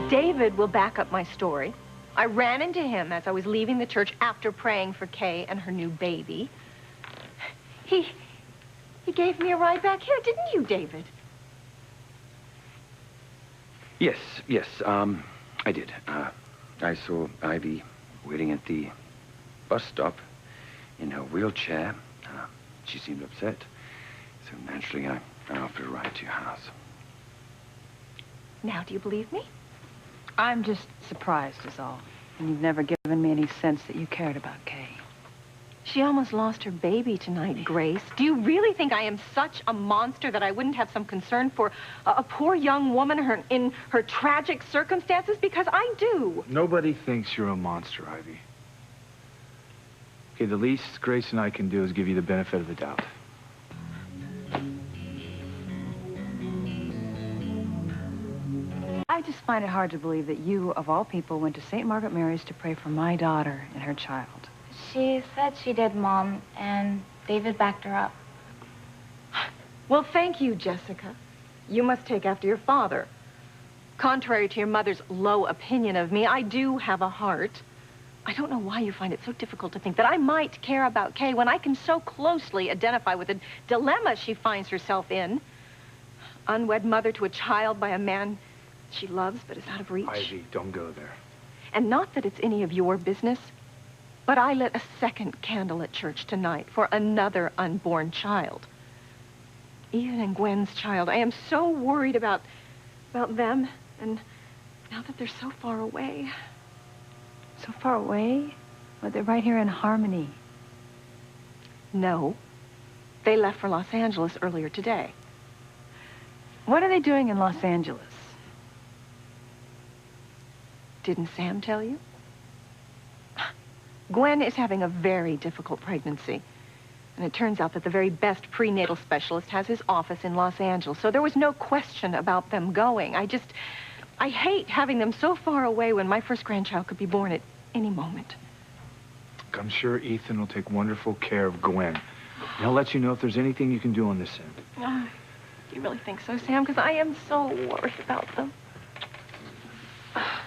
David will back up my story. I ran into him as I was leaving the church after praying for Kay and her new baby. He gave me a ride back here, didn't you, David? Yes, I did. I saw Ivy waiting at the bus stop in her wheelchair. She seemed upset, so naturally I offered a ride to your house. Now, do you believe me? I'm just surprised is all. And you've never given me any sense that you cared about Kay. She almost lost her baby tonight, Grace. Do you really think I am such a monster that I wouldn't have some concern for a poor young woman in her tragic circumstances? Because I do. Nobody thinks you're a monster, Ivy. Okay, the least Grace and I can do is give you the benefit of the doubt. I just find it hard to believe that you, of all people, went to St. Margaret Mary's to pray for my daughter and her child. She said she did, Mom, and David backed her up. Well, thank you, Jessica. You must take after your father. Contrary to your mother's low opinion of me, I do have a heart. I don't know why you find it so difficult to think that I might care about Kay when I can so closely identify with the dilemma she finds herself in. Unwed mother to a child by a man she loves but is out of reach. Ivy, don't go there. And not that it's any of your business, but I lit a second candle at church tonight for another unborn child. Ethan and Gwen's child. I am so worried about them, and now that they're so far away. So far away? Well, they're right here in Harmony. No. They left for Los Angeles earlier today. What are they doing in Los Angeles? Didn't Sam tell you? Gwen is having a very difficult pregnancy. And it turns out that the very best prenatal specialist has his office in Los Angeles. So there was no question about them going. I hate having them so far away when my first grandchild could be born at any moment. I'm sure Ethan will take wonderful care of Gwen. And he'll let you know if there's anything you can do on this end. Do you really think so, Sam? Because I am so worried about them.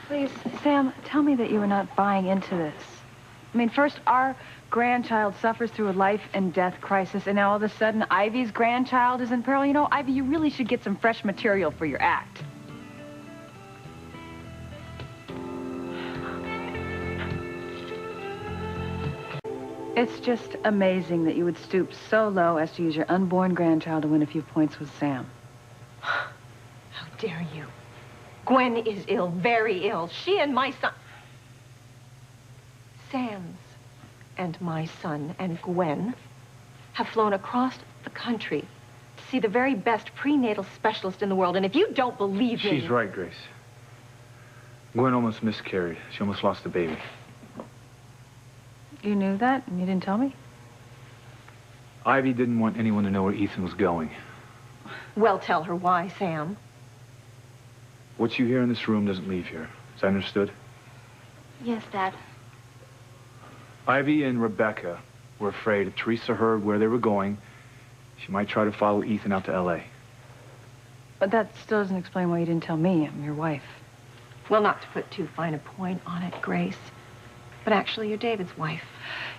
Please, Sam, tell me that you are not buying into this. I mean, first, our grandchild suffers through a life and death crisis, and now all of a sudden, Ivy's grandchild is in peril. You know, Ivy, you really should get some fresh material for your act. It's just amazing that you would stoop so low as to use your unborn grandchild to win a few points with Sam. How dare you? Gwen is ill, very ill. She and my son... Sam's and my son and Gwen have flown across the country to see the very best prenatal specialist in the world. And if you don't believe me... She's right, Grace. Gwen almost miscarried. She almost lost the baby. You knew that and you didn't tell me? Ivy didn't want anyone to know where Ethan was going. Well, tell her why, Sam. What you hear in this room doesn't leave here. Is that understood? Yes, Dad. Ivy and Rebecca were afraid if Teresa heard where they were going, she might try to follow Ethan out to L.A. But that still doesn't explain why you didn't tell me. I'm your wife. Well, not to put too fine a point on it, Grace, but actually you're David's wife.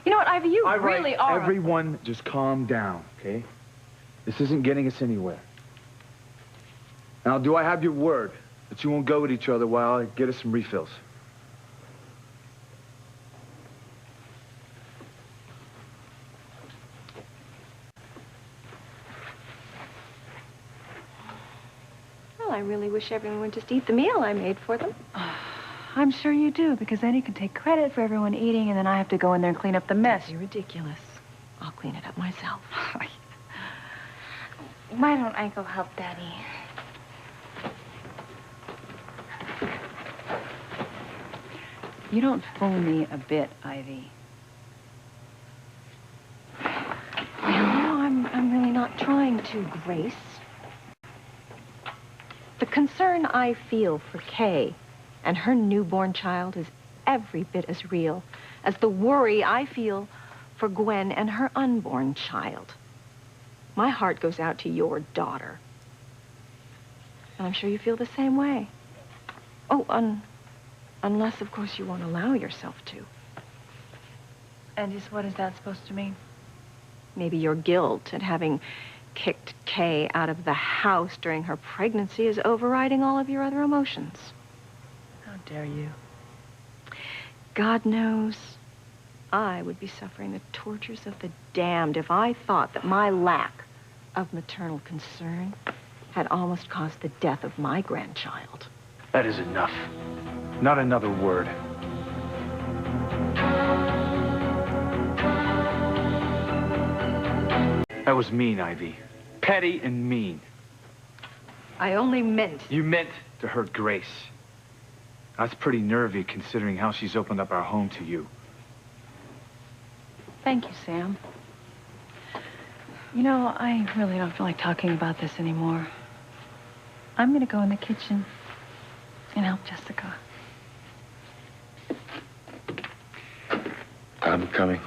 You know what, Ivy, you All right, really are... everyone just calm down, okay? This isn't getting us anywhere. Now, do I have your word that you won't go with each other while I get us some refills? Well, I really wish everyone would just eat the meal I made for them. I'm sure you do, because then you can take credit for everyone eating, and then I have to go in there and clean up the mess. You're ridiculous. I'll clean it up myself. Why don't I go help Daddy? You don't fool me a bit, Ivy. No, I'm really not trying to, Grace. The concern I feel for Kay and her newborn child is every bit as real as the worry I feel for Gwen and her unborn child. My heart goes out to your daughter. And I'm sure you feel the same way. Oh, unless, of course, you won't allow yourself to. And just what is that supposed to mean? Maybe your guilt at having kicked Kay out of the house during her pregnancy is overriding all of your other emotions. How dare you? God knows I would be suffering the tortures of the damned if I thought that my lack of maternal concern had almost caused the death of my grandchild. That is enough. Not another word. That was mean, Ivy. Petty and mean. I only meant... You meant to hurt Grace. That's pretty nervy considering how she's opened up our home to you. Thank you, Sam. You know, I really don't feel like talking about this anymore. I'm gonna go in the kitchen and help Jessica. I'm coming.